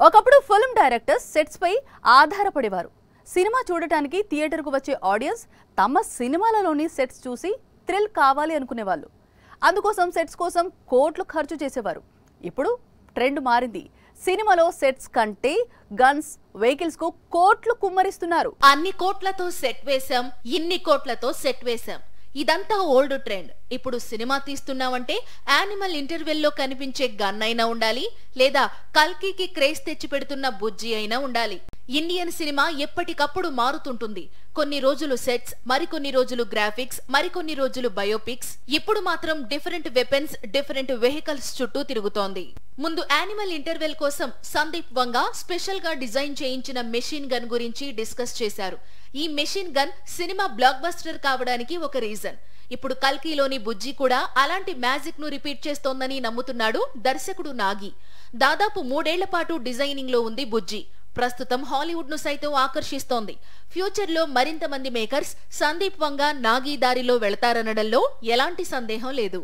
ఒకప్పుడు film directors sets పై ఆధారపడేవారు. Cinema చూడటానికి థియేటర్కు వచ్చే ఆడియన్స్ తమ సినిమాలలోని సెట్స్ చూసి థ్రిల్ కావాలి అనుకునేవాళ్ళు. అందుకోసం సెట్స్ కోసం కోట్లు ఖర్చు చేసేవారు. ఇప్పుడు ట్రెండ్ మారింది. సినిమాలో సెట్స్ కంటే గన్స్, వెహికల్స్ కు కోట్లు కుమ్మరిస్తున్నారు. అన్ని కోట్లతో సెట్ వేశాం, ఇన్ని కోట్లతో సెట్ వేశాం. ఇదంతా ఓల్డ్ ట్రెండ్. ఇప్పుడు సినిమా తీస్తున్నామంటే యానిమల్ ఇంటర్వెల్లో కనిపించే గన్ అయినా ఉండాలి, లేదా కల్కికి క్రేజ్ తెచ్చి పెడుతున్న బుజ్జి అయినా ఉండాలి. ఇండియన్ సినిమా ఎప్పటికప్పుడు మారుతుంటుంది. కొన్ని రోజులు సెట్స్, మరికొన్ని రోజులు గ్రాఫిక్స్, మరికొన్ని రోజులు బయోపిక్స్. ఇప్పుడు మాత్రం డిఫరెంట్ వెపన్స్, డిఫరెంట్ వెహికల్స్ చుట్టూ తిరుగుతోంది. ముందు యానిమల్ ఇంటర్వెల్ కోసం సందీప్ వంగ స్పెషల్ గా డిజైన్ చేయించిన మెషిన్ గన్ గురించి డిస్కస్ చేశారు. ఈ machine gun cinema block buster కావడానికి ఒక రీజన్. ఇప్పుడు కల్కిలోని బుజ్జి కూడా అలాంటి మ్యాజిక్ ను రిపీట్ చేస్తోందని నమ్ముతున్నాడు దర్శకుడు నాగి. దాదాపు 3 ఏళ్ల పాటు డిజైనింగ్ లో ఉంది బుజ్జి. ప్రస్తుతం హాలీవుడ్ ను సైతం ఆకర్షిస్తోంది. ఫ్యూచర్ లో మరింత మంది మేకర్స్ సందీప్ వంగ, నాగి దారిలో వెళతారనడంలో ఎలాంటి సందేహం లేదు.